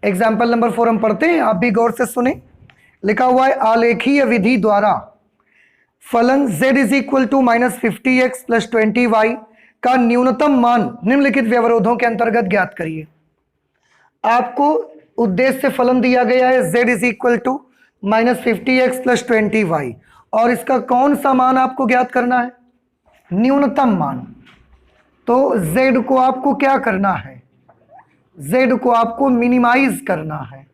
Example number 4 हम पढ़ते हैं, आप भी गौर से सुने। लिखा हुआ है आलेखीय विधि द्वारा फलन z is equal to -50x plus 20y का न्यूनतम मान निम्नलिखित व्यवरोधों के अंतर्गत ज्ञात करिए। आपको उद्देश्य से फलन दिया गया है z is equal to -50x plus 20y और इसका कौन सा मान आपको ज्ञात करना है? न्यूनतम मान। तो z को आपको क्या करना है? z को आपको मिनिमाइज करना है।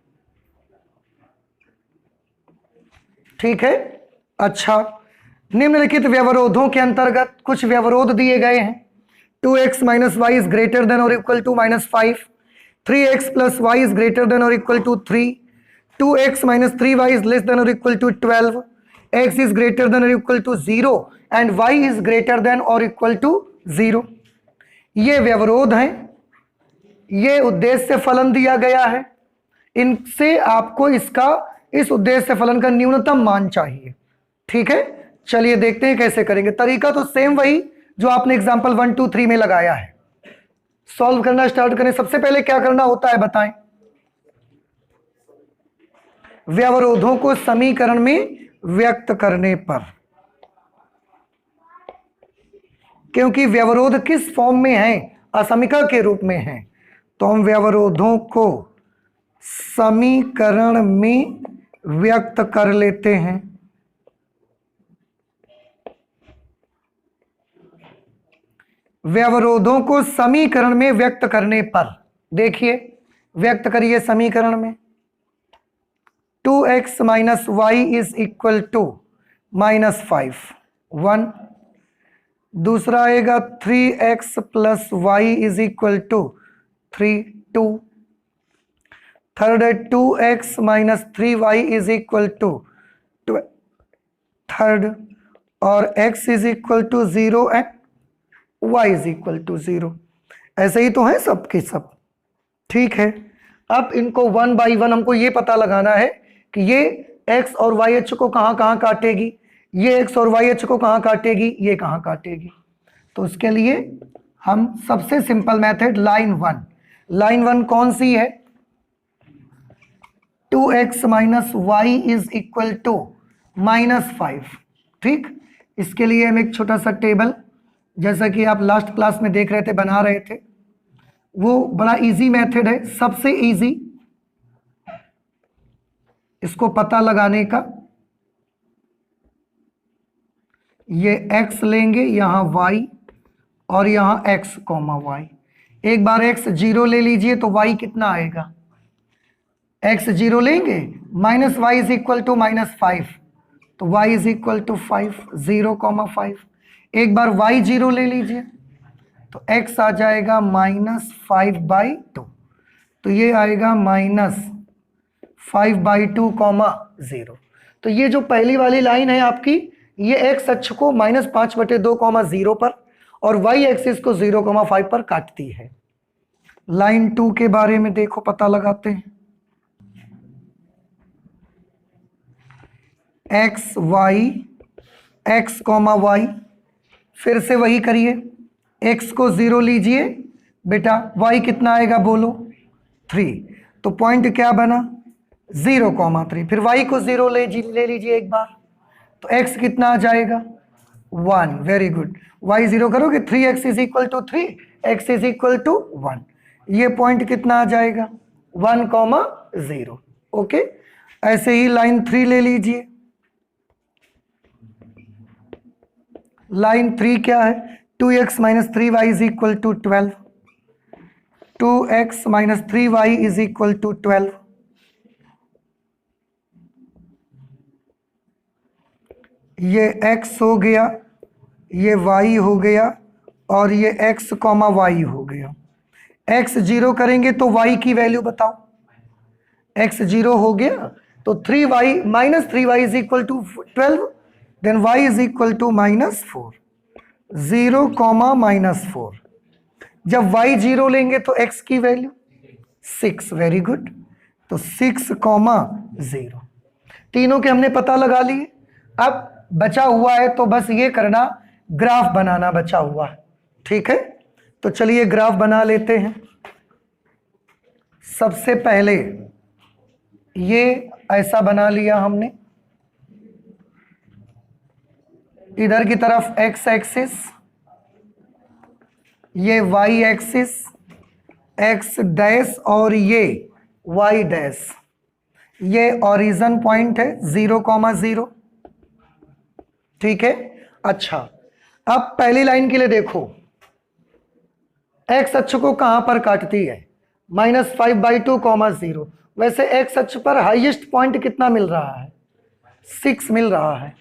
ठीक है। अच्छा, निम्नलिखित व्यवरोधों के अंतर्गत कुछ व्यवरोध दिए गए हैं। 2x minus Y is greater than और equal to -5, 3x plus Y is greater than और equal to 3, 2x minus 3y is less than और equal to 12, x is greater than और equal to 0 and y is greater than और equal to 0। ये व्यवरोध हैं, ये उद्देश्य से फलन दिया गया है। इनसे आपको इस उद्देश्य से फलन का न्यूनतम मान चाहिए। ठीक है, चलिए देखते हैं कैसे करेंगे। तरीका तो सेम वही जो आपने एग्जाम्पल 1, 2, 3 में लगाया है। सॉल्व करना स्टार्ट करें। सबसे पहले क्या करना होता है बताएं? व्यवरोधों को समीकरण में व्यक्त करने पर, क्योंकि व्यवरोध किस फॉर्म में है? असमीका के रूप में है। तो हम व्यवरोधों को समीकरण में व्यक्त कर लेते हैं। व्यवरोधों को समीकरण में व्यक्त करने पर, देखिए व्यक्त करिए समीकरण में। 2x minus Y is equal to -5, 1। दूसरा आएगा 3x plus Y is equal to 3, 2। Third है 2x minus 3y is equal to 12, third. और x is equal to 0 and y is equal to 0। ऐसे ही तो है सब के सब। ठीक है, अब इनको 1 बाई 1 हमको ये पता लगाना है कि ये x और yh को कहाँ कहाँ काटेगी, ये x और yh को कहाँ काटेगी, ये कहाँ काटेगी। तो उसके लिए हम सबसे सिंपल मेथड लाइन 1 कौन सी है? 2x minus Y is equal to -5। ठीक, इसके लिए हम एक छोटा सा टेबल, जैसा कि आप लास्ट क्लास में देख रहे थे, बना रहे थे। वो बड़ा इजी मेथड है, सबसे इजी इसको पता लगाने का। ये x लेंगे, यहाँ y और यहाँ x, y। एक बार x 0 ले लीजिए तो y कितना आएगा? x 0 लेंगे, minus Y is equal to -5, तो y इज इक्वल टू 5, 0,5। एक बार y 0 ले लीजिए तो x आ जाएगा -5/2, तो ये आएगा -5/2, 0। तो ये जो पहली वाली लाइन है आपकी, ये x अक्ष को -5/2, 0 पर और y एक्सिस को 0,5 पर काटती है। लाइन 2 के बारे में देखो, पता लगाते हैं। x y, फिर से वही करिए। x को 0 लीजिए बेटा, y कितना आएगा बोलो? 3। तो पॉइंट क्या बना? 0,3। फिर y को 0 ले लीजिए एक बार, तो x कितना आ जाएगा? 1। वेरी गुड, y 0 करोगे 3x is equal to 3, x is equal to 1। ये पॉइंट कितना आ जाएगा? 1,0। ओके, ऐसे ही लाइन 3 ले लीजिए। लाइन 3 क्या है? 2x minus 3y is equal to 12, 2x minus 3y is equal to 12। ये x हो गया, ये y हो गया और ये x, y हो गया। x 0 करेंगे तो y की वैल्यू बताओ। x 0 हो गया तो 3y minus 3y is equal to 12, then y is equal to -4, 0, -4। जब y 0 लेंगे तो x की वैल्यू 6। वेरी गुड, तो 6, 0। तीनों के हमने पता लगा लिए। अब बचा हुआ है तो बस ये करना, ग्राफ बनाना बचा हुआ है। ठीक है, तो चलिए ग्राफ बना लेते हैं। सबसे पहले ये ऐसा बना लिया हमने, इधर की तरफ x एक्सिस, ये y एक्सिस x डैश और ये y डैश, ये ओरिजिन पॉइंट है 0,0। ठीक है। अच्छा, अब पहली लाइन के लिए देखो, x अक्ष को कहां पर काटती है, -5/2, 0। वैसे x अक्ष पर हाईएस्ट पॉइंट कितना मिल रहा है, 6 मिल रहा है।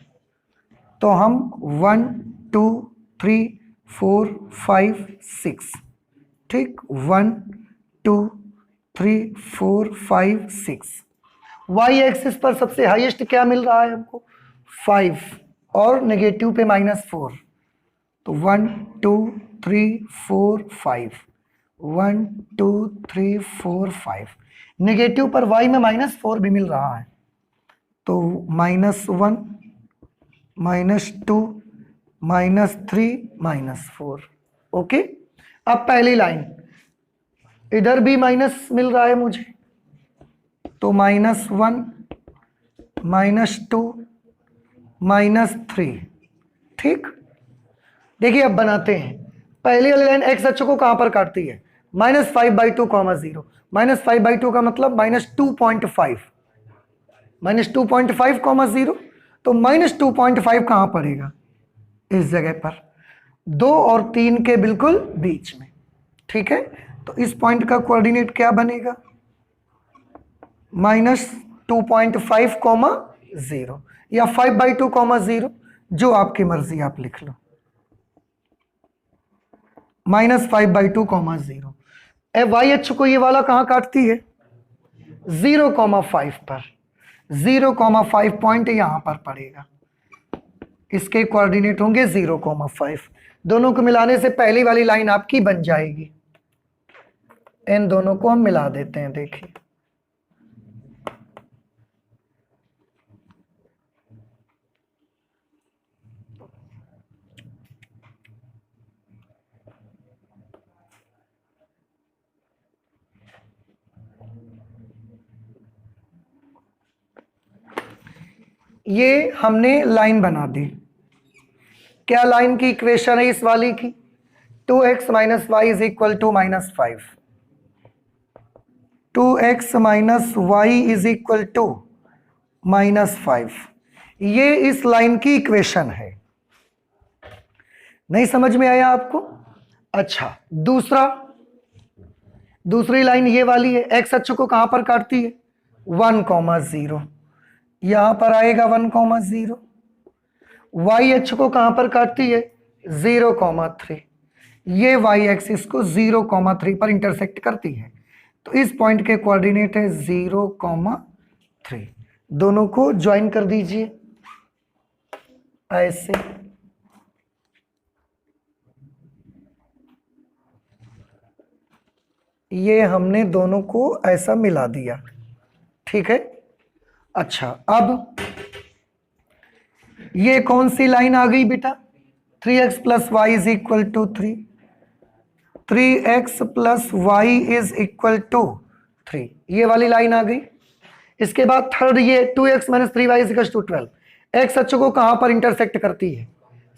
तो हम 1 2 3 4 5 6, ठीक, 1 2 3 4 5 6। y एक्सिस पर सबसे हाईएस्ट क्या मिल रहा है हमको, 5 और नेगेटिव पे -4। तो 1 2 3 4 5, 1 2 3 4 5। नेगेटिव पर y में -4 भी मिल रहा है, तो -1 -2 -3 -4। ओके। अब पहली लाइन, इधर भी माइनस मिल रहा है मुझे, तो -1 -2 -3। ठीक, देखिए अब बनाते हैं। पहली वाली लाइन x अक्ष को कहां पर काटती है, -5/2, 0। -5/2 का मतलब -2.5, -2.5, 0। तो -2.5 कहां पड़ेगा, इस जगह पर 2 और 3 के बिल्कुल बीच में। ठीक है, तो इस पॉइंट का कोऑर्डिनेट क्या बनेगा, -2.5, 0 या 5/2, 0, जो आपकी मर्जी आप लिख लो, -5/2, 0। y अक्ष को ये वाला कहां काटती है, 0,5 पर। 0,5 पॉइंट यहां पर पड़ेगा, इसके कोऑर्डिनेट होंगे 0,5। दोनों को मिलाने से पहली वाली लाइन आपकी बन जाएगी। इन दोनों को हम मिला देते हैं, देखिए ये हमने लाइन बना दी। क्या लाइन की इक्वेशन है इस वाली की, 2x - y = -5। 2x - y = -5, ये इस लाइन की इक्वेशन है। नहीं समझ में आया आपको? अच्छा, दूसरी लाइन ये वाली है, x अक्ष को कहां पर काटती है, 1,0। यहां पर आएगा 1,0। y अक्ष को कहां पर काटती है, 0,3। ये y एक्सिस को 0,3 पर इंटरसेक्ट करती है, तो इस पॉइंट के कोऑर्डिनेट है 0,3। दोनों को ज्वाइन कर दीजिए ऐसे। ये हमने दोनों को ऐसा मिला दिया। ठीक है। अच्छा, अब ये कौन सी लाइन आ गई बेटा, 3x + y = 3। 3x + y = 3, ये वाली लाइन आ गई। इसके बाद थर्ड, ये 2x - 3y = 12। x अक्ष को कहां पर इंटरसेक्ट करती है,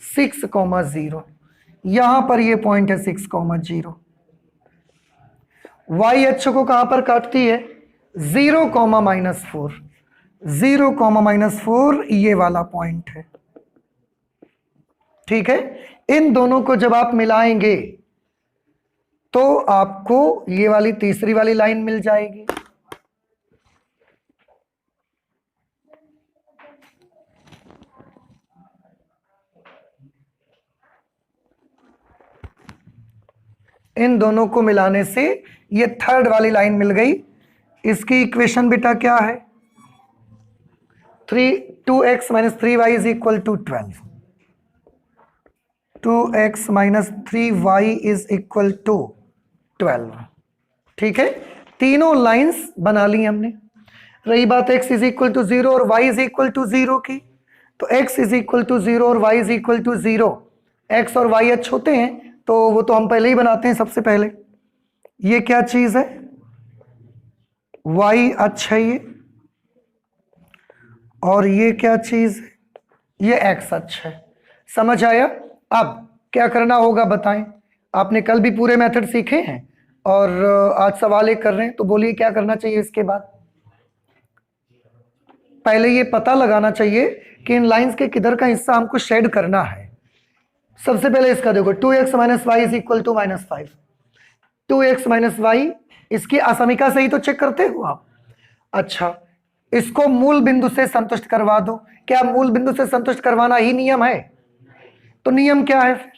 6,0। यहां पर ये पॉइंट है 6,0। y अक्ष को कहां पर काटती है, 0,-4। 0,-4 ये वाला पॉइंट है। ठीक है, इन दोनों को जब आप मिलाएंगे तो आपको ये वाली तीसरी वाली लाइन मिल जाएगी। इन दोनों को मिलाने से ये थर्ड वाली लाइन मिल गई। इसकी इक्वेशन बेटा क्या है, 2x - 3y = 12। 2x - 3y = 12। ठीक है, तीनों लाइंस बना ली हमने। रही बात x = 0 और y = 0 की, तो x = 0 और y = 0। x और y अक्ष होते हैं, तो वो तो हम पहले ही बनाते हैं सबसे पहले। ये क्या चीज है, y अच्छा ये, और ये क्या चीज है, ये x अच्छा है। समझ आया? अब क्या करना होगा बताएं। आपने कल भी पूरे मेथड सीखे हैं और आज सवाल एक कर रहे हैं, तो बोलिए क्या करना चाहिए इसके बाद। पहले ये पता लगाना चाहिए कि इन लाइंस के किधर का हिस्सा हमको शेड करना है। सबसे पहले इसका देखो, 2x minus Y is equal to -5। 2x minus y, इसकी असमिका से ही तो चेक करते हो आप। अच्छा, इसको मूल बिंदु से संतुष्ट करवा दो। क्या मूल बिंदु से संतुष्ट करवाना ही नियम है? तो नियम क्या है फिर?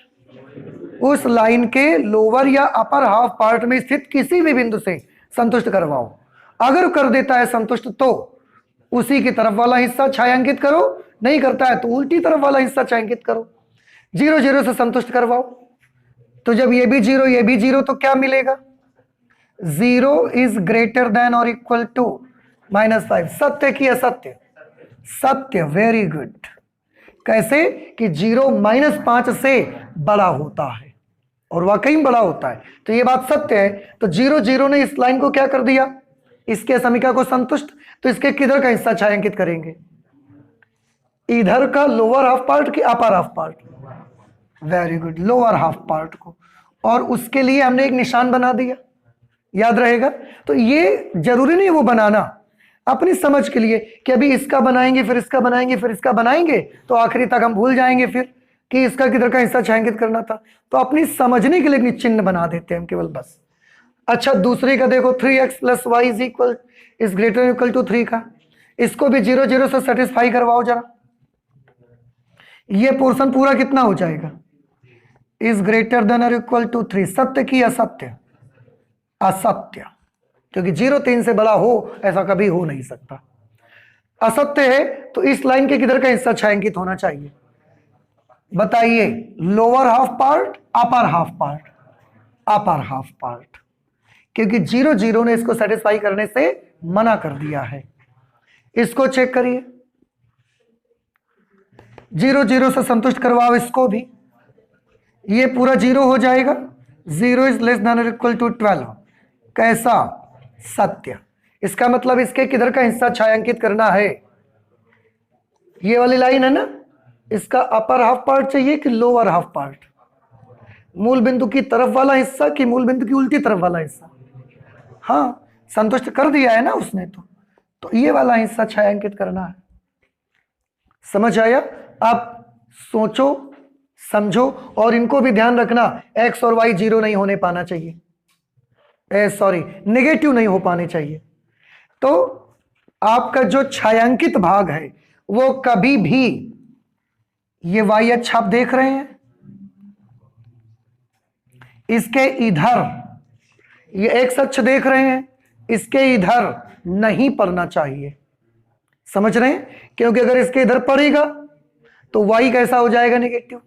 उस लाइन के लोअर या अपर हाफ पार्ट में स्थित किसी भी बिंदु से संतुष्ट करवाओ। अगर कर देता है संतुष्ट तो उसी की तरफ वाला हिस्सा छायांकित करो, नहीं करता है तो उल्टी तरफ वाला हिस्सा छायांकित करो। 0 0 से संतुष्ट करवाओ, तो जब ये भी 0 ये भी 0 तो क्या मिलेगा? 0 इज ग्रेटर देन और इक्वल टू -5। सत्य कि असत्य? सत्य। Very good. कैसे कि 0 -5 से बड़ा होता है, और वाकई में बड़ा होता है, तो ये बात सत्य है। तो 0 0 ने इस लाइन को क्या कर दिया? इसके समीकरण को संतुष्ट। तो इसके किधर का हिस्सा छायांकित करेंगे? इधर का लोअर हाफ पार्ट की upper half part? Very good, lower half part को। और उसके लिए हमने एक निशान बना दिया, याद रहेगा। तो ये जरूरी नहीं वो बनाना, अपनी समझ के लिए कि अभी इसका बनाएंगे फिर इसका बनाएंगे फिर इसका बनाएंगे, तो आखिरी तक हम भूल जाएंगे फिर कि इसका किधर का हिस्सा छायांकित करना था। तो अपनी समझने के लिए चिन्ह बना देते हैं हम केवल, बस। अच्छा, दूसरे का देखो, 3x plus Y is greater equal to 3 का। इसको भी 0 0 से सेटिस्फाई करवाओ जरा। ये पोर्शन पूरा कितना हो जाएगा? इज ग्रेटर देन और इक्वल टू 3। सत्य की असत्य? असत्य, क्योंकि 0 3 से बड़ा हो ऐसा कभी हो नहीं सकता। असत्य है, तो इस लाइन के किधर का हिस्सा छायांकित होना चाहिए? बताइए। Lower half part, upper half part? Upper half part, क्योंकि 0 0 ने इसको सेटिस्फाई करने से मना कर दिया है। इसको चेक करिए, 0 0 से संतुष्ट करवाओ इसको भी, ये पूरा 0 हो जाएगा। 0 इज लेस देन और इक्वल टू 12। कैसा? सत्य। इसका मतलब इसके किधर का हिस्सा छायांकित करना है? ये वाली लाइन है ना, इसका अपर हाफ पार्ट चाहिए कि लोअर हाफ पार्ट? मूल बिंदु की तरफ वाला हिस्सा कि मूल बिंदु की उल्टी तरफ वाला हिस्सा? हाँ, संतुष्ट कर दिया है ना उसने, तो ये वाला हिस्सा छायांकित करना है। समझ आया? आप सोचो, समझो, और इनको भी ध्यान रखना, x और y 0 नहीं होने पाना चाहिए, सॉरी नेगेटिव नहीं हो पाने चाहिए। तो आपका जो छायांकित भाग है वो कभी भी, ये y अक्ष आप देख रहे हैं, इसके इधर ये x अक्ष देख रहे हैं, इसके इधर नहीं पड़ना चाहिए। समझ रहे हैं? क्योंकि अगर इसके इधर पड़ेगा तो y कैसा हो जाएगा? नेगेटिव।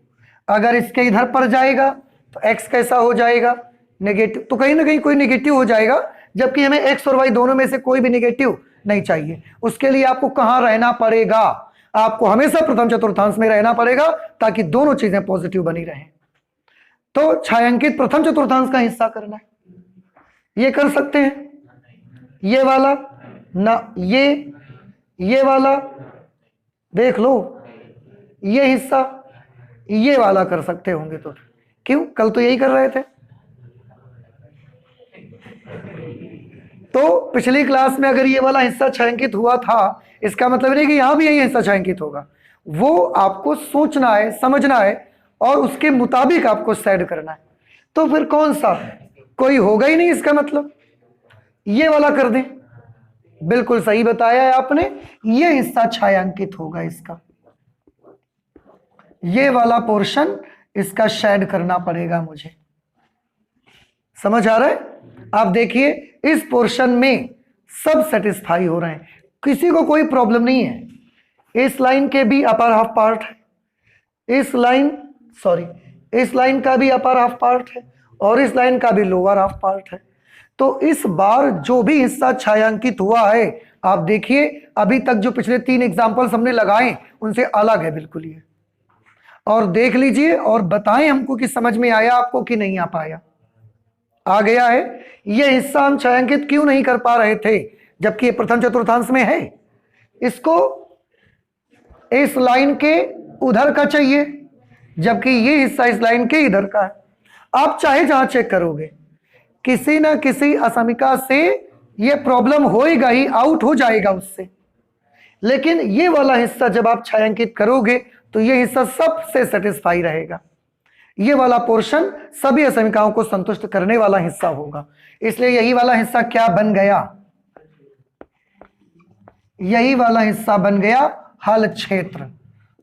अगर इसके इधर पड़ जाएगा तो x कैसा हो जाएगा? नेगेटिव। तो कहीं ना कहीं कोई नेगेटिव हो जाएगा, जबकि हमें x और y दोनों में से कोई भी नेगेटिव नहीं चाहिए। उसके लिए आपको कहां रहना पड़ेगा? आपको हमेशा प्रथम चतुर्थांश में रहना पड़ेगा, ताकि दोनों चीजें पॉजिटिव बनी रहें। तो छायांकित प्रथम चतुर्थांश का हिस्सा करना है, ये कर सकते हैं। ये वाला ना, ये वाला देख लो, ये हिस्सा, ये वाला कर सकते होंगे। तो क्यों? कल तो यही कर रहे थे। तो पिछली क्लास में अगर ये वाला हिस्सा छायांकित हुआ था, इसका मतलब नहीं कि यहां भी यही हिस्सा छायांकित होगा। वो आपको सोचना है, समझना है, और उसके मुताबिक आपको सेट करना है। तो फिर कौन सा? कोई होगा ही नहीं, इसका मतलब ये वाला कर दें। बिल्कुल सही बताया है आपने, ये हिस्सा छायांकित होगा इसका, ये वाला पोर्शन इसका शेड करना पड़ेगा मुझे। समझ आ रहा है? आप देखिए, इस पोर्शन में सब सेटिस्फाई हो रहे हैं, किसी को कोई प्रॉब्लम नहीं है। इस लाइन के भी अपर हाफ पार्ट है, इस लाइन का भी अपर हाफ पार्ट है, और इस लाइन का भी लोअर हाफ पार्ट है। तो इस बार जो भी हिस्सा छायांकित हुआ है, आप देखिए अभी तक जो पिछले 3 एग्जाम्पल्स हमने लगाए उनसे अलग है बिल्कुल ये। और देख लीजिए और बताएं हमको कि समझ में आया आपको कि नहीं आ पाया। आ गया है? ये हिस्सा हम छायांकित क्यों नहीं कर पा रहे थे? जबकि ये प्रथम चतुर्थांश में है। इसको इस लाइन के उधर का चाहिए, जबकि ये हिस्सा इस लाइन के इधर का है। आप चाहे जहां चेक करोगे, किसी ना किसी असमिका से ये प्रॉब्लम होएगा ही, आउट हो जाएगा उससे। लेकिन ये वाला हिस्सा जब आप छायांकित करोगे तो ये हिस्सा सबसे सेटिस्फाई रहेगा। ये वाला पोर्शन सभी असमिकाओं को संतुष्ट करने वाला हिस्सा होगा। इसलिए यही वाला हिस्सा क्या बन गया? यही वाला हिस्सा बन गया हल क्षेत्र,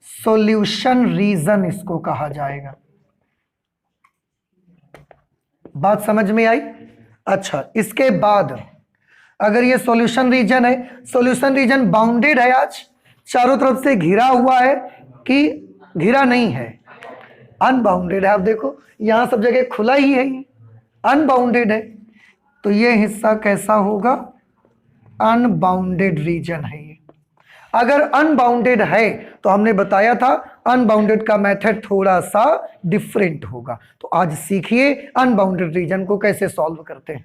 सॉल्यूशन रीजन इसको कहा जाएगा। बात समझ में आई? अच्छा, इसके बाद अगर ये सॉल्यूशन रीजन है, सॉल्यूशन रीजन बाउंडेड है, आज चारों तरफ से घिरा हुआ है कि घिरा नहीं है? अनबाउंडेड है। आप देखो यहां सब जगह खुला ही है, ये अनबाउंडेड है। तो ये हिस्सा कैसा होगा? अनबाउंडेड रीजन है ये। अगर अनबाउंडेड है तो हमने बताया था अनबाउंडेड का मेथड थोड़ा सा डिफरेंट होगा। तो आज सीखिए अनबाउंडेड रीजन को कैसे सॉल्व करते हैं।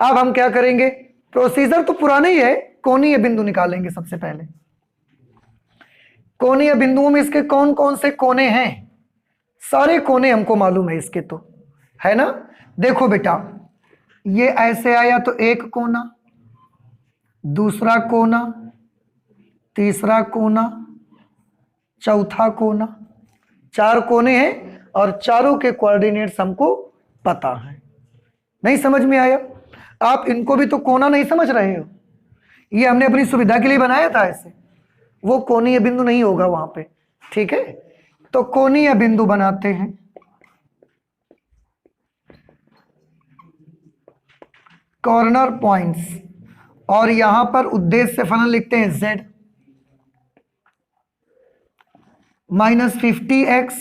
अब हम क्या करेंगे? प्रोसीजर तो पुराना ही है, कोणीय बिंदु निकालेंगे सबसे पहले। कोणीय बिंदुओं में इसके कौन कौन से कोने हैं? सारे कोने हमको मालूम है इसके, तो है ना। देखो बेटा, ये ऐसे आया तो एक कोना, दूसरा कोना, तीसरा कोना, चौथा कोना, 4 कोने हैं और चारों के कोऑर्डिनेट्स हमको पता है। नहीं समझ में आया? आप इनको भी तो कोना नहीं समझ रहे हो, ये हमने अपनी सुविधा के लिए बनाया था ऐसे, वो कोणीय बिंदु नहीं होगा वहां पे, ठीक है। तो कोणीय बिंदु बनाते हैं। कॉर्नर पॉइंट्स, और यहां पर उद्देश्य फलन लिखते हैं z -50x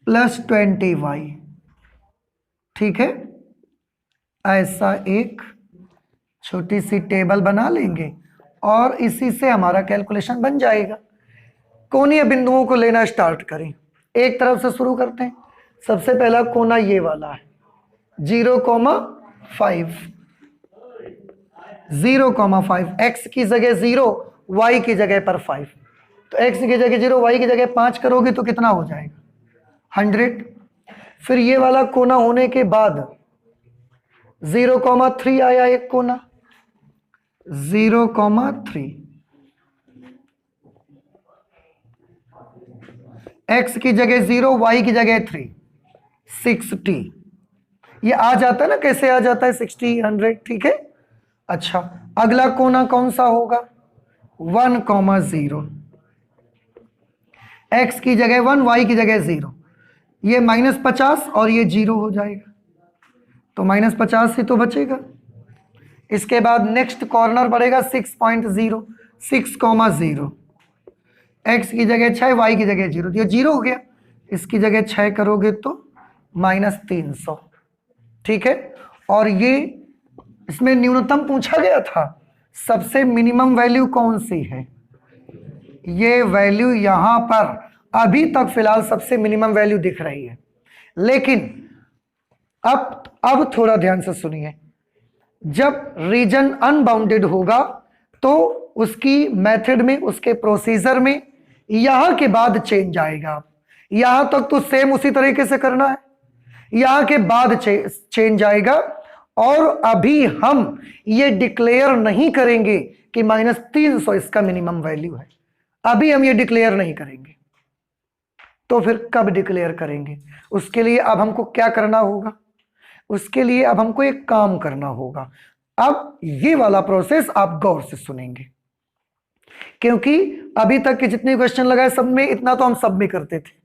+ 20y, ठीक है। ऐसा एक छोटी सी टेबल बना लेंगे और इसी से हमारा कैलकुलेशन बन जाएगा। कोणीय बिंदुओं को लेना स्टार्ट करें, एक तरफ से शुरू करते हैं। सबसे पहला कोना ये वाला है, 0,5, 0,5, x की जगह 0, y की जगह पर 5। तो x की जगह 0, y की जगह 5 करोगे तो कितना हो जाएगा? 100। फिर ये वाला कोना होने के बाद 0,3 आया एक कोना, 0,3, x की जगह 0, y की जगह 3, 60। ये आ जाता है ना, कैसे आ जाता है? 60, 100, ठीक है। अच्छा, अगला कोना कौन सा होगा? 1,0, x की जगह 1, y की जगह 0, ये -50 और ये 0 हो जाएगा, तो -50 ही तो बचेगा। इसके बाद नेक्स्ट कॉर्नर बढ़ेगा 6.0, 6,0, x की जगह 6, y की जगह 0, ये 0 हो गया। इसकी जगह 6 करोगे तो -300, ठीक है। और ये इसमें न्यूनतम पूछा गया था, सबसे मिनिमम वैल्यू कौन सी है? ये वैल्यू यहां पर अभी तक फिलहाल सबसे मिनिमम वैल्यू दिख रही है। लेकिन अब थोड़ा ध्यान से सुनिए, जब रीजन अनबाउंडेड होगा तो उसकी मेथड में, उसके प्रोसीजर में यहां के बाद चेंज आएगा। यहां तक तो सेम उसी तरीके से करना है, यहां के बाद चेंज आएगा। और अभी हम ये डिक्लेयर नहीं करेंगे कि -300 इसका मिनिमम वैल्यू है, अभी हम ये डिक्लेयर नहीं करेंगे। तो फिर कब डिक्लेयर करेंगे? उसके लिए अब हमको क्या करना होगा? उसके लिए अब हमको एक काम करना होगा। अब ये वाला प्रोसेस आप गौर से सुनेंगे, क्योंकि अभी तक के जितने क्वेश्चन लगाए सब में इतना तो हम सब में करते थे।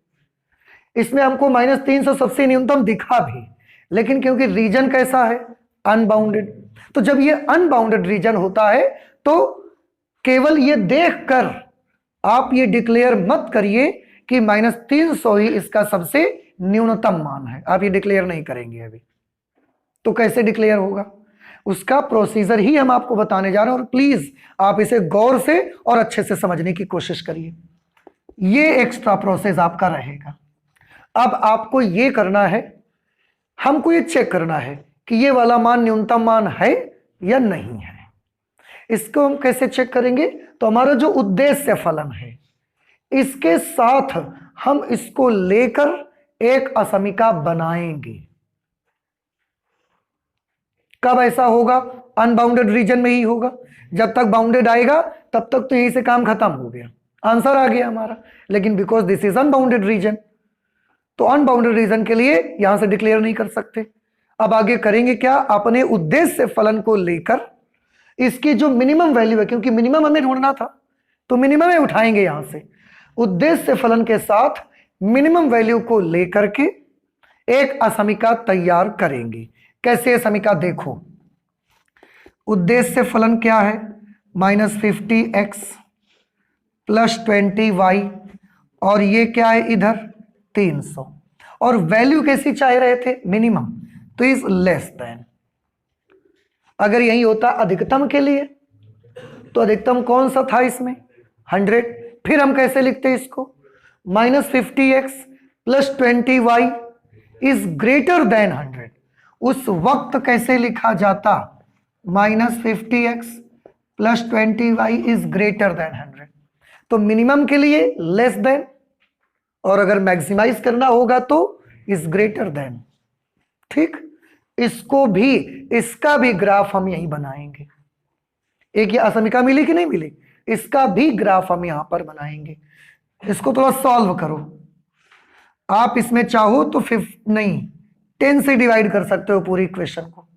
इसमें हमको -300 सबसे न्यूनतम दिखा भी, लेकिन क्योंकि रीजन कैसा है? अनबाउंडेड। तो जब ये अनबाउंडेड रीजन होता है तो केवल ये देखकर आप ये डिक्लेयर मत करिए कि -300 ही इसका सबसे न्यूनतम मान है, आप ये डिक्लेयर नहीं करेंगे अभी। तो कैसे डिक्लेयर होगा? उसका प्रोसीजर ही हम आपको बताने जा रहे हैं, और प्लीज आप इसे गौर से और अच्छे से समझने की कोशिश करिए। ये एक्स्ट्रा प्रोसेस आपका रहेगा। अब आपको ये करना है, हमको ये चेक करना है कि ये वाला मान न्यूनतम मान है या नहीं है। इसको हम कैसे चेक करेंगे? तो हमारा जो उद्देश्य फलन है इसके साथ हम इसको लेकर एक असमीका बनाएंगे। कब ऐसा होगा? अनबाउंडेड रीजन में ही होगा। जब तक बाउंडेड आएगा तब तक तो यहीं से काम खत्म हो गया, आंसर आ गया हमारा। लेकिन because this is unbounded region, तो अनबाउंडेड रीजन के लिए यहां से डिक्लेयर नहीं कर सकते। अब आगे करेंगे क्या? अपने उद्देश्य फलन को लेकर इसकी जो मिनिमम वैल्यू है, क्योंकि मिनिमम हमें ढूंढना था, तो मिनिमम में उठाएंगे यहां से। उद्देश्य फलन के साथ मिनिमम वैल्यू को लेकर के एक असमीका तैयार करेंगे। कैसे समीका? देखो, उद्देश्य फलन क्या है? -50x प्लस 20y, और ये क्या है इधर? 300। और वैल्यू कैसी चाह रहे थे? मिनिमम, तो इज लेस देन। अगर यही होता अधिकतम के लिए, तो अधिकतम कौन सा था इसमें? 100। फिर हम कैसे लिखते हैं इसको? -50x plus 20y is greater then 100। उस वक्त कैसे लिखा जाता? -50x plus 20y is greater then 100। तो मिनिमम के लिए लेस देन, और अगर मैक्सिमाइज करना होगा तो इज ग्रेटर देन। ठीक, इसको भी, इसका भी ग्राफ हम यही बनाएंगे। एक ये असमीका मिली कि नहीं मिली? इसका भी ग्राफ हम यहां पर बनाएंगे। इसको थोड़ा सॉल्व करो। आप इसमें चाहो तो 10 से डिवाइड कर सकते हो पूरी इक्वेशन को।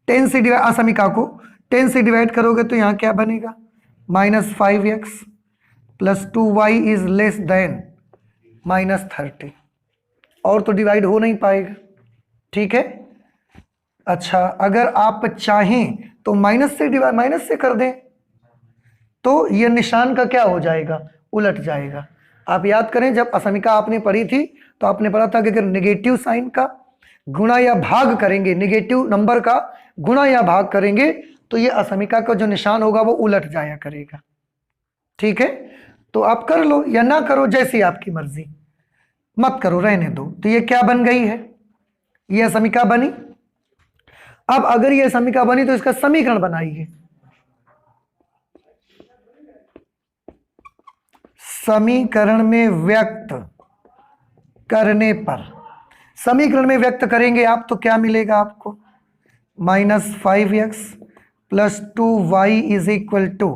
10 से डिवाइड, असमीका को 10 से डिवाइड करोगे तो यहां क्या बनेगा? -5x plus 2y is less then -30। और तो डिवाइड हो नहीं पाएगा। ठीक है, अच्छा, अगर आप चाहें तो माइनस से कर दें, तो ये निशान का क्या हो जाएगा? उलट जाएगा। आप याद करें, जब असमीका आपने पढ़ी थी तो आपने पढ़ा था कि अगर नेगेटिव साइन का गुणा या भाग करेंगे, नेगेटिव नंबर का गुणा या भाग करेंगे, तो ये असमीका का जो निशान होगा वो उलट जाया करेगा। ठीक है, तो आप कर लो या ना करो, जैसी आपकी मर्जी, मत करो, रहने दो। तो ये क्या बन गई है? ये असमीका बनी। अब अगर ये समीका बनी तो इसका समीकरण बनाइए। समीकरण में व्यक्त करने पर, समीकरण में व्यक्त करेंगे आप तो क्या मिलेगा आपको? -5x plus 2y is equal to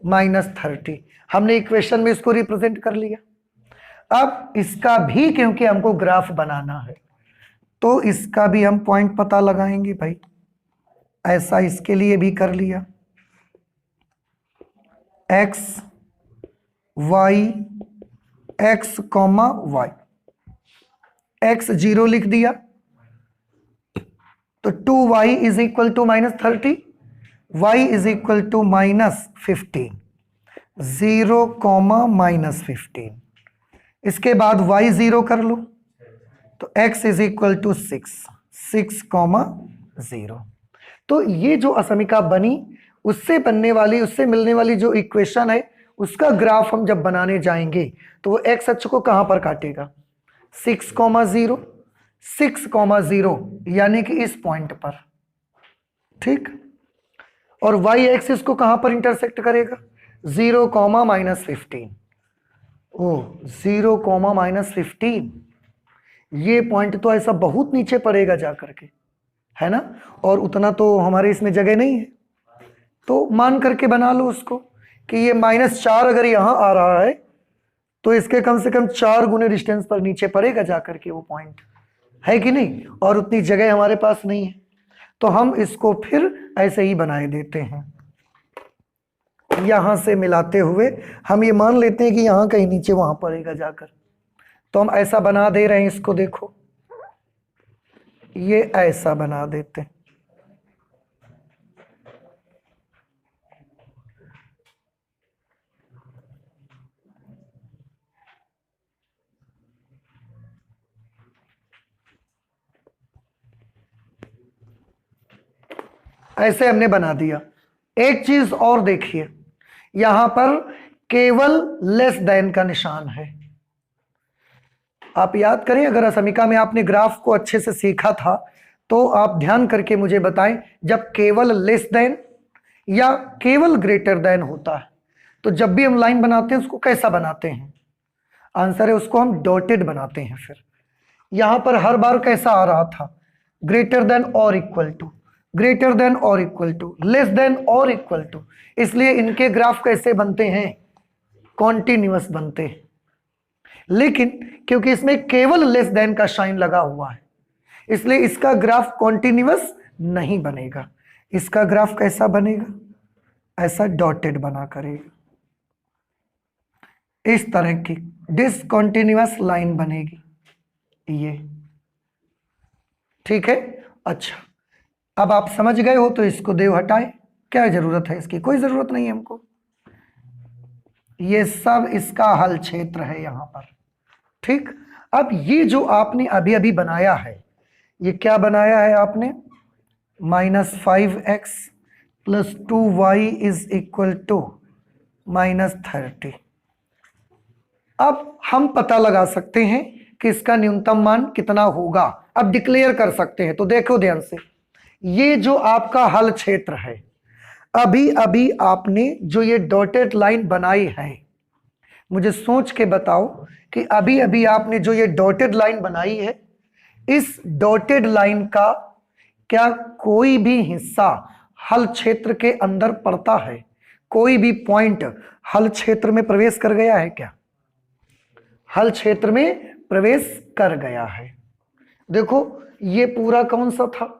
-30। हमने इक्वेशन में इसको रिप्रेजेंट कर लिया। अब इसका भी, क्योंकि हमको ग्राफ बनाना है, तो इसका भी हम पॉइंट पता लगाएंगे भाई। ऐसा इसके लिए भी कर लिया, x y x, y, x 0 लिख दिया, तो 2y is equal to -30, y is equal to -15, 0, -15। इसके बाद y 0 कर लो, तो x इज इक्वल टू 6, 0। तो ये जो असमीका बनी, उससे बनने वाली, उससे मिलने वाली जो इक्वेशन है, उसका ग्राफ हम जब बनाने जाएंगे तो वो x अक्ष को कहां पर काटेगा? 6, 0, 6, 0, यानी कि इस पॉइंट पर। ठीक, और y एक्सिस को कहां पर इंटरसेक्ट करेगा? 0, -15। ओ 0, -15, ये पॉइंट तो ऐसा बहुत नीचे पड़ेगा जाकर के, है ना, और उतना तो हमारे इसमें जगह नहीं है। तो मान करके बना लो उसको कि ये -4 अगर यहां आ रहा है तो इसके कम से कम 4 गुने डिस्टेंस पर नीचे पड़ेगा जाकर के वो पॉइंट, है कि नहीं? और उतनी जगह हमारे पास नहीं है, तो हम इसको फिर ऐसे ही बनाए देते हैं। यहां से मिलाते हुए हम ये मान लेते हैं कि यहां कहीं नीचे वहां पड़ेगा जाकर, तो हम ऐसा बना दे रहे हैं इसको। देखो, ये ऐसा बना देते हैं। ऐसे हमने बना दिया। एक चीज और देखिए, यहां पर केवल लेस देन का निशान है। आप याद करें, अगर असमीका में आपने ग्राफ को अच्छे से सीखा था तो आप ध्यान करके मुझे बताएं, जब केवल लेस देन या केवल ग्रेटर देन होता है। तो जब भी हम लाइन बनाते हैं उसको कैसा बनाते हैं? आंसर है उसको हम डॉटेड बनाते हैं। फिर यहां पर हर बार कैसा आ रहा था? ग्रेटर देन और इक्वल टू, ग्रेटर देन और इक्वल टू, लेस देन और इक्वल टू। इसलिए इनके ग्राफ कैसे बनते हैं? कॉन्टिन्यूअस बनते हैं। लेकिन क्योंकि इसमें केवल लेस देन का साइन लगा हुआ है इसलिए इसका ग्राफ कॉन्टिन्यूअस नहीं बनेगा। इसका ग्राफ कैसा बनेगा? ऐसा डॉटेड बना करेगा, इस तरह की डिसकंटिन्यूअस लाइन बनेगी ये। ठीक है। अच्छा, अब आप समझ गए हो तो इसको देव हटाए। क्या जरूरत है इसकी? कोई जरूरत नहीं है हमको। ये सब इसका हल क्षेत्र है यहां पर। ठीक। अब ये जो आपने अभी अभी बनाया है, ये क्या बनाया है आपने? -5x + 2y = -30। अब हम पता लगा सकते हैं कि इसका न्यूनतम मान कितना होगा। अब डिक्लेयर कर सकते हैं। तो देखो ध्यान से, ये जो आपका हल क्षेत्र है, अभी अभी आपने जो ये डॉटेड लाइन बनाई है, मुझे सोच के बताओ कि अभी अभी आपने जो ये डॉटेड लाइन बनाई है, इस डॉटेड लाइन का क्या कोई भी हिस्सा हल क्षेत्र के अंदर पड़ता है? कोई भी पॉइंट हल क्षेत्र में प्रवेश कर गया है क्या? हल क्षेत्र में प्रवेश कर गया है। देखो ये पूरा कौन सा था,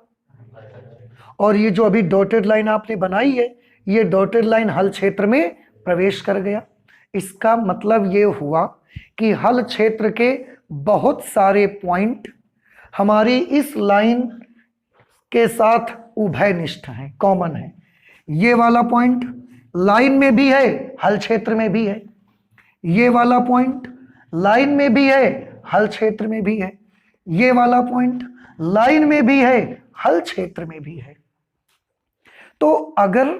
और ये जो अभी डॉटेड लाइन आपने बनाई है, ये डॉटेड लाइन हल क्षेत्र में प्रवेश कर गया। इसका मतलब ये हुआ कि हल क्षेत्र के बहुत सारे पॉइंट हमारी इस लाइन के साथ उभयनिष्ठ हैं, कॉमन है। ये वाला पॉइंट लाइन में भी है, हल क्षेत्र में भी है। ये वाला पॉइंट लाइन में भी है, हल क्षेत्र में भी है। ये वाला पॉइंट लाइन में भी है, हल क्षेत्र में भी है। तो अगर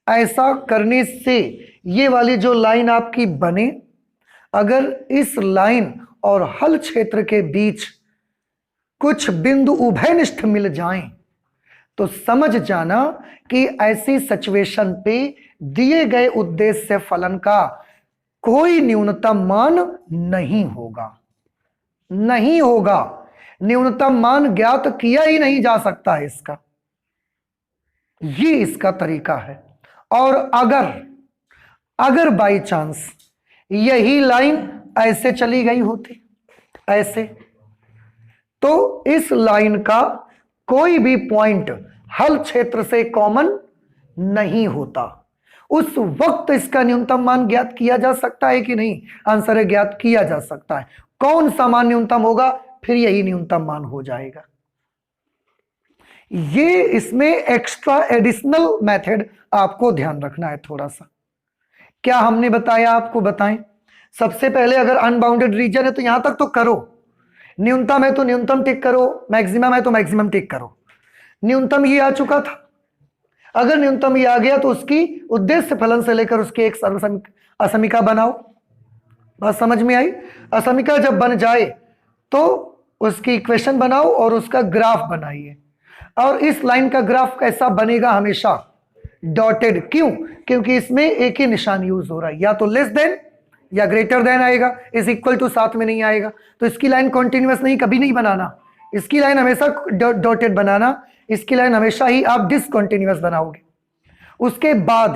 ऐसा करने से ये वाली जो लाइन आपकी बने, अगर इस लाइन और हल क्षेत्र के बीच कुछ बिंदु उभयनिष्ठ मिल जाएं, तो समझ जाना कि ऐसी सिचुएशन पे दिए गए उद्देश्य फलन का कोई न्यूनतम मान नहीं होगा। नहीं होगा, न्यूनतम मान ज्ञात किया ही नहीं जा सकता है इसका। ये इसका तरीका है। और अगर बाई चांस यही लाइन ऐसे चली गई होती, ऐसे, तो इस लाइन का कोई भी पॉइंट हल क्षेत्र से कॉमन नहीं होता। उस वक्त इसका न्यूनतम मान ज्ञात किया जा सकता है कि नहीं? आंसर है ज्ञात किया जा सकता है। कौन सा मान न्यूनतम होगा? फिर यही न्यूनतम मान हो जाएगा। ये इसमें एक्स्ट्रा एडिशनल मेथड आपको ध्यान रखना है थोड़ा सा। क्या हमने बताया आपको? बताएं। सबसे पहले अगर अनबाउंडेड रीजन है तो यहां तक तो करो, न्यूनतम है तो न्यूनतम टिक करो, मैक्सिमम है तो मैक्सिमम टिक करो। न्यूनतम ये आ चुका था, अगर न्यूनतम ये आ गया तो उसकी उद्देश्य फलन से लेकर उसकी एक असमीका बनाओ। बात समझ में आई? असमीका जब बन जाए तो उसकी इक्वेशन बनाओ और उसका ग्राफ बनाइए। और इस लाइन का ग्राफ कैसा बनेगा? हमेशा डॉटेड। क्यों? क्योंकि इसमें एक ही निशान यूज हो रहा है, या तो लेस देन या ग्रेटर देन आएगा, इज इक्वल टू साथ में नहीं आएगा। तो इसकी लाइन कॉन्टिन्यूअस नहीं, कभी नहीं बनाना। इसकी लाइन हमेशा डॉटेड बनाना, इसकी लाइन हमेशा ही आप डिसकंटिन्यूअस बनाओगे। उसके बाद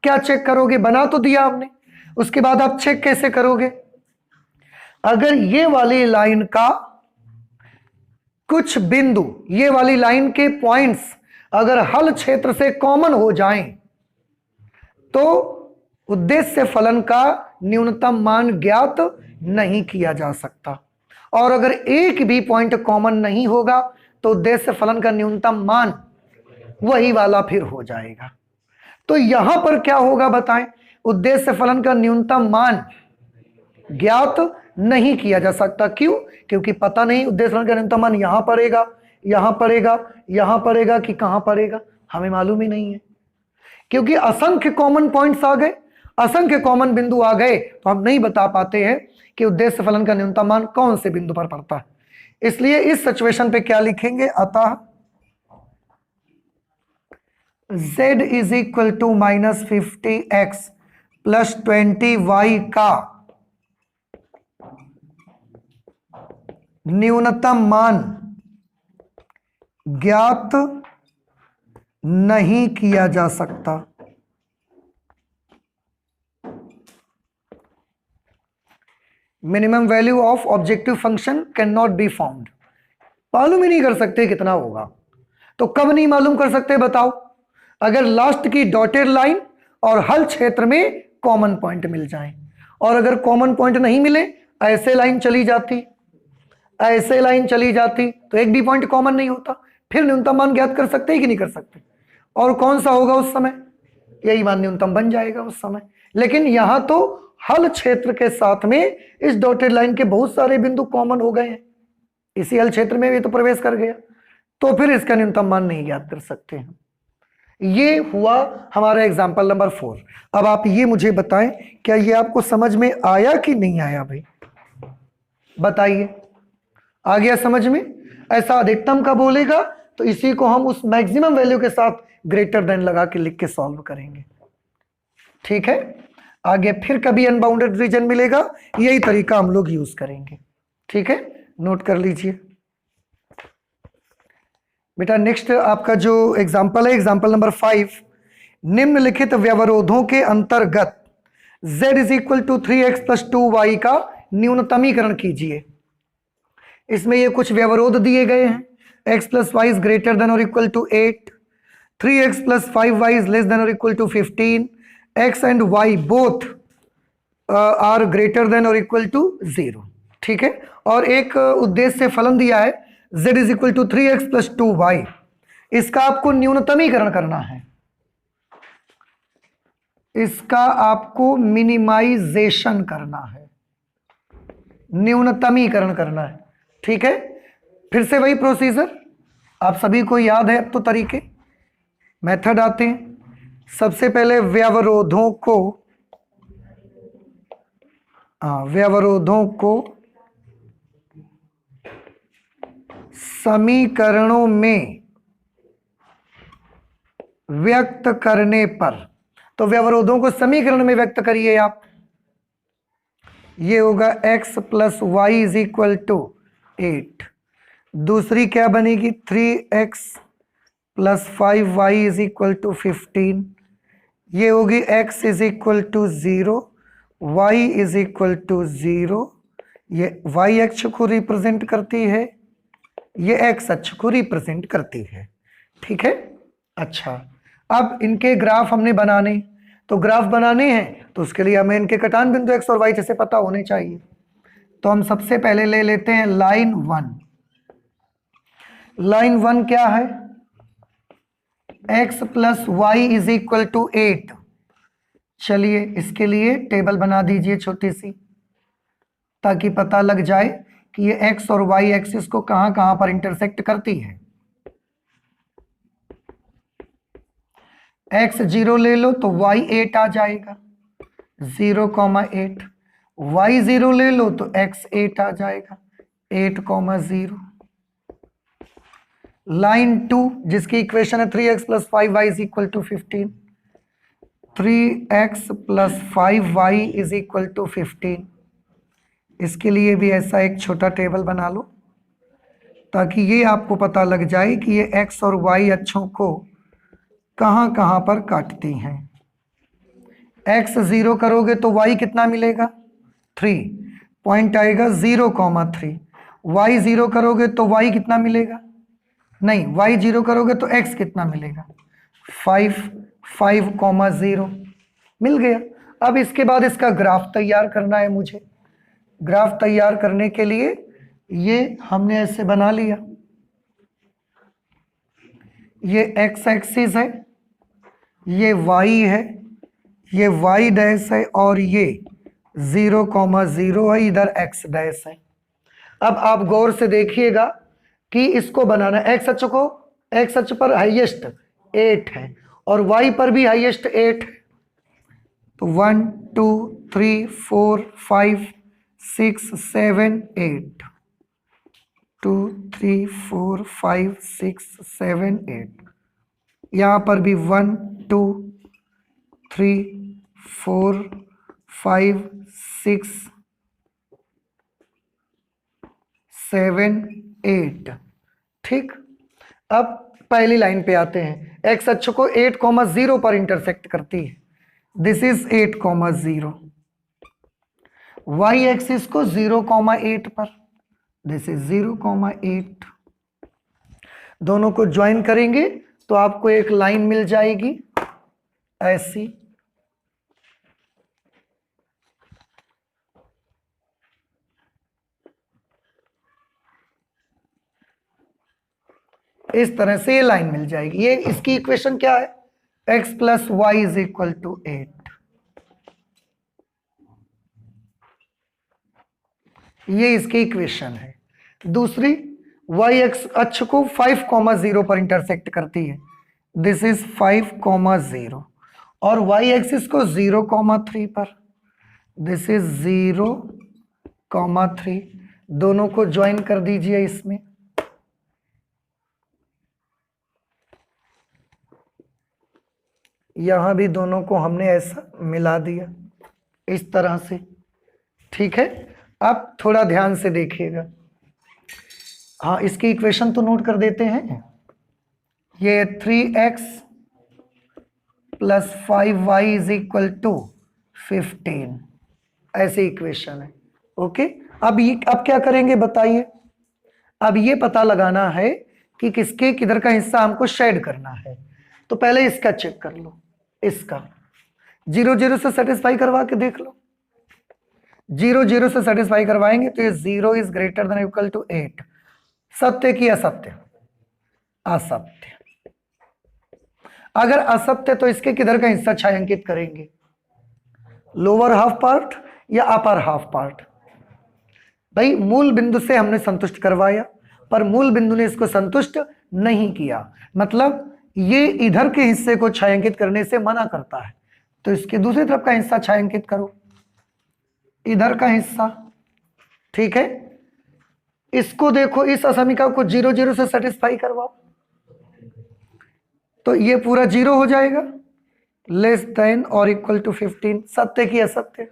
क्या चेक करोगे? बना तो दिया आपने, उसके बाद आप चेक कैसे करोगे? अगर ये वाली लाइन का कुछ बिंदु, ये वाली लाइन के पॉइंट्स अगर हल क्षेत्र से कॉमन हो जाएं, तो उद्देश्य फलन का न्यूनतम मान ज्ञात नहीं किया जा सकता। और अगर एक भी पॉइंट कॉमन नहीं होगा तो उद्देश्य फलन का न्यूनतम मान वही वाला फिर हो जाएगा। तो यहां पर क्या होगा बताएं? उद्देश्य फलन का न्यूनतम मान ज्ञात नहीं किया जा सकता। क्यों? क्योंकि पता नहीं उद्देश्य फलन का न्यूनतम मान यहां पड़ेगा, यहां पड़ेगा, यहां पड़ेगा कि कहां पड़ेगा, हमें मालूम ही नहीं है। क्योंकि असंख्य कॉमन पॉइंट्स आ गए, असंख्य कॉमन बिंदु आ गए, तो हम नहीं बता पाते हैं कि उद्देश्य फलन का न्यूनतम मान कौन से बिंदु पर पड़ता है। इसलिए इस सिचुएशन पे क्या लिखेंगे? अतः z is equal to -50x plus 20y का न्यूनतम मान ज्ञात नहीं किया जा सकता। Minimum value of objective function can not be found. मालूम ही नहीं कर सकते कितना होगा। तो कब नहीं मालूम कर सकते बताओ? अगर लास्ट की डॉटेड लाइन और हल क्षेत्र में कॉमन पॉइंट मिल जाए, और अगर कॉमन पॉइंट नहीं मिले, ऐसे लाइन चली जाती, ऐसे लाइन चली जाती, तो एक भी पॉइंट कॉमन नहीं होता, फिर न्यूनतम मान ज्ञात कर सकते हैं कि नहीं कर सकते? और कौन सा होगा उस समय? यही मान न्यूनतम बन जाएगा उस समय। लेकिन यहां तो हल क्षेत्र के साथ में इस डॉटेड लाइन के बहुत सारे बिंदु कॉमन हो गए हैं, इसी हल क्षेत्र में भी तो प्रवेश कर गया, तो फिर इसका न्यूनतम मान नहीं ज्ञात कर सकते हैं। ये हुआ हमारा एग्जाम्पल नंबर 4। अब आप ये मुझे बताएं, क्या ये आपको समझ में आया कि नहीं आया भाई? बताइए, आ गया समझ में? ऐसा अधिकतम का बोलेगा तो इसी को हम उस मैक्सिमम वैल्यू के साथ ग्रेटर देन लगा के लिख के सॉल्व करेंगे। ठीक है, आगे फिर कभी अनबाउंडेड रीजन मिलेगा, यही तरीका हम लोग यूज करेंगे। ठीक है, नोट कर लीजिए बेटा। नेक्स्ट आपका जो एग्जाम्पल है, एग्जाम्पल नंबर 5, निम्नलिखित व्यवरोधों के अंतर्गत z is equal to 3x plus 2y का न्यूनतमीकरण कीजिए। इसमें ये कुछ व्यवरोध दिए गए हैं, x plus Y is greater than और equal to 8, 3x plus 5y is less than और equal to 15, x and y both are greater than और इक्वल टू 0। ठीक है, और एक उद्देश्य से फलन दिया है z is equal to 3x plus 2y। इसका आपको न्यूनतमीकरण करना है, इसका आपको मिनिमाइजेशन करना है, न्यूनतमीकरण करना है। ठीक है, फिर से वही प्रोसीजर आप सभी को याद है। अब तो तरीके मेथड आते हैं। सबसे पहले व्यवरोधों को समीकरणों में व्यक्त करने पर, तो व्यवरोधों को समीकरण में व्यक्त करिए आप। ये होगा x plus Y is equal to 8। दूसरी क्या बनेगी? 3x plus 5y is equal to 15। ये होगी x is equal to 0, y is equal to 0। ये y अक्ष को रिप्रेजेंट करती है, ये x अक्ष को रिप्रेजेंट करती है। ठीक है, अच्छा, अब इनके ग्राफ हमने बनाने, तो ग्राफ बनाने हैं तो उसके लिए हमें इनके कटान बिंदु x और y जैसे पता होने चाहिए। तो हम सबसे पहले ले लेते हैं लाइन 1। लाइन 1 क्या है? x plus Y is equal to 8। चलिए इसके लिए टेबल बना दीजिए छोटी सी, ताकि पता लग जाए कि ये x और y एक्सिस को कहां कहां पर इंटरसेक्ट करती है। x 0 ले लो तो y 8 आ जाएगा, 0,8। y 0 ले लो तो x 8 आ जाएगा, 8,0। लाइन 2 जिसकी इक्वेशन है 3x plus 5y is equal to 15, 3x plus 5y is equal to 15। इसके लिए भी ऐसा एक छोटा टेबल बना लो, ताकि ये आपको पता लग जाए कि ये x और y अक्षों को कहां कहां पर काटती हैं। x 0 करोगे तो y कितना मिलेगा? 3, पॉइंट आएगा 0,3। y 0 करोगे तो y कितना मिलेगा? नहीं, y 0 करोगे तो x कितना मिलेगा? 5, 5,0 मिल गया। अब इसके बाद इसका ग्राफ तैयार करना है मुझे। ग्राफ तैयार करने के लिए ये हमने ऐसे बना लिया, ये x एक्सिस है, ये y है, ये y डैश है, और ये 0,0 है, इधर x डैश है। अब आप गौर से देखिएगा कि इसको बनाना, x अक्ष को, x अक्ष पर हाईएस्ट 8 है और y पर भी हाईएस्ट 8 है। तो 1 2 3 4 5 6 7 8, 2 3 4 5 6 7 8, यहां पर भी 1 2 3 4 5 6 7 8। ठीक, अब पहली लाइन पे आते हैं। एक्स अक्ष को 8,0 पर इंटरसेक्ट करती है, दिस इज 8,0। वाई एक्सिस को 0,8 पर, दिस इज 0,8। दोनों को ज्वाइन करेंगे तो आपको एक लाइन मिल जाएगी ऐसी। इस तरह से ये लाइन मिल जाएगी। ये इसकी इक्वेशन क्या है? x plus Y is equal to 8। ये इसकी इक्वेशन है। दूसरी, y एक्स अक्ष को 5,0 पर इंटरसेक्ट करती है, दिस इज 5,0 और y एक्सिस को 0,3 पर, दिस इज 0,3। दोनों को ज्वाइन कर दीजिए इसमें। यहां भी दोनों को हमने ऐसा मिला दिया इस तरह से। ठीक है, अब थोड़ा ध्यान से देखिएगा। हाँ, इसकी इक्वेशन तो नोट कर देते हैं। ये 3x plus 5y is equal to 15, ऐसी इक्वेशन है। ओके, अब क्या करेंगे बताइए? अब ये पता लगाना है कि किसके किधर का हिस्सा हमको शेड करना है। तो पहले इसका चेक कर लो, इसका 0 0 से सेटिस्फाई करवा के देख लो। 0 0 से सेटिस्फाई करवाएंगे तो ये 0 is greater than equal to 8। सत्य की असत्य? असत्य। अगर असत्य तो इसके किधर का हिस्सा छायांकित करेंगे? लोअर हाफ पार्ट या अपर हाफ पार्ट? भाई मूल बिंदु से हमने संतुष्ट करवाया, पर मूल बिंदु ने इसको संतुष्ट नहीं किया, मतलब ये इधर के हिस्से को छायांकित करने से मना करता है। तो इसके दूसरी तरफ का हिस्सा छायांकित करो, इधर का हिस्सा। ठीक है, इसको देखो, इस असमीका को 0 0 से सेटिस्फाई करवाओ तो ये पूरा 0 हो जाएगा, लेस देन और इक्वल टू 15। सत्य की असत्य?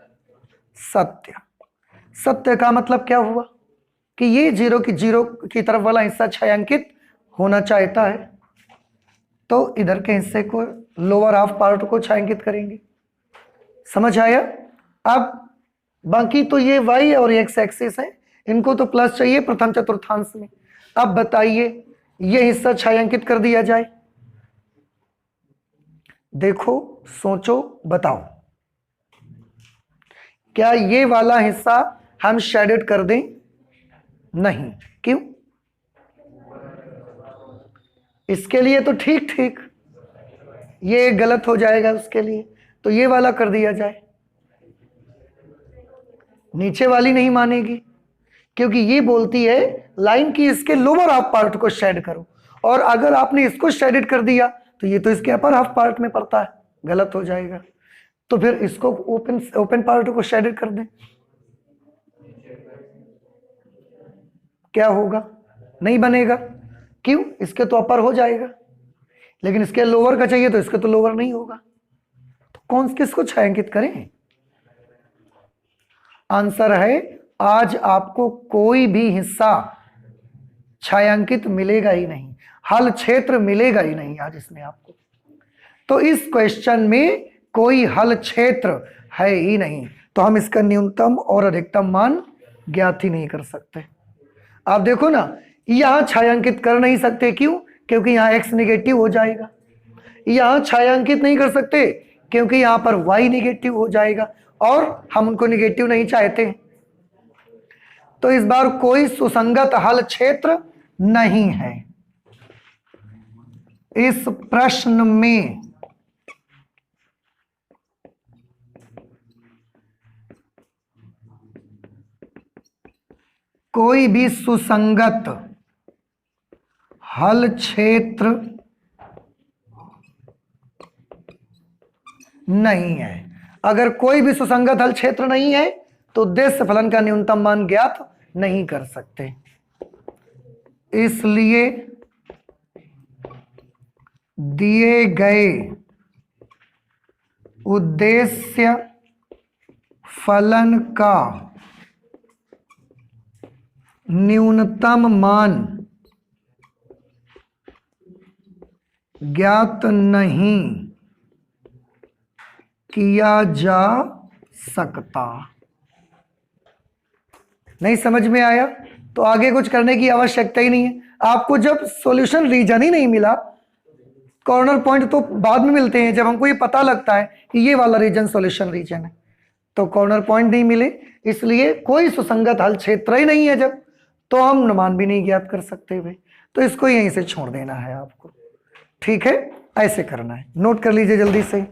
सत्य। सत्य का मतलब क्या हुआ कि ये 0 की तरफ वाला हिस्सा छायांकित होना चाहता है, तो इधर के हिस्से को, लोअर हाफ पार्ट को छायांकित करेंगे। समझ आया? अब बाकी तो ये y और x एक्सिस है, इनको तो प्लस चाहिए प्रथम चतुर्थांश में। अब बताइए, ये हिस्सा छायांकित कर दिया जाए। देखो, सोचो, बताओ, क्या ये वाला हिस्सा हम शेडेड कर दें? नहीं। क्यों? इसके लिए तो ठीक ठीक, ये गलत हो जाएगा उसके लिए, तो ये वाला कर दिया जाए। नीचे वाली नहीं मानेगी, क्योंकि ये बोलती है लाइन की इसके लोअर हाफ पार्ट को शेड करो, और अगर आपने इसको शेडेड कर दिया तो ये तो इसके अपर हाफ पार्ट में पड़ता है, गलत हो जाएगा। तो फिर इसको ओपन पार्ट को शेडेड कर दें, क्या होगा? नहीं बनेगा। क्यों? इसके तो अपर हो जाएगा, लेकिन इसके लोअर का चाहिए तो इसके तो लोअर नहीं होगा। तो कौन किसको छायांकित करें? आंसर है, आज आपको कोई भी हिस्सा छायांकित मिलेगा ही नहीं, हल क्षेत्र मिलेगा ही नहीं आज इसमें आपको। तो इस क्वेश्चन में कोई हल क्षेत्र है ही नहीं, तो हम इसका न्यूनतम और अधिकतम मान ज्ञात ही नहीं कर सकते। आप देखो ना, यहां छायांकित कर नहीं सकते, क्यों? क्योंकि यहां x निगेटिव हो जाएगा। यहां छायांकित नहीं कर सकते क्योंकि यहां पर y निगेटिव हो जाएगा, और हम उनको निगेटिव नहीं चाहते। तो इस बार कोई सुसंगत हल क्षेत्र नहीं है इस प्रश्न में। कोई भी सुसंगत हल क्षेत्र नहीं है। अगर कोई भी सुसंगत हल क्षेत्र नहीं है तो उद्देश्य फलन का न्यूनतम मान ज्ञात नहीं कर सकते। इसलिए दिए गए उद्देश्य फलन का न्यूनतम मान ज्ञात नहीं किया जा सकता। नहीं समझ में आया तो आगे कुछ करने की आवश्यकता ही नहीं है। आपको जब सॉल्यूशन रीजन ही नहीं मिला, कॉर्नर पॉइंट तो बाद में मिलते हैं जब हमको ये पता लगता है कि ये वाला रीजन सॉल्यूशन रीजन है, तो कॉर्नर पॉइंट नहीं मिले, इसलिए कोई सुसंगत हल क्षेत्र ही नहीं है जब, तो हम अनुमान भी नहीं ज्ञात कर सकते भाई, तो इसको यहीं से छोड़ देना है आपको। ठीक है, ऐसे करना है, नोट कर लीजिए जल्दी से।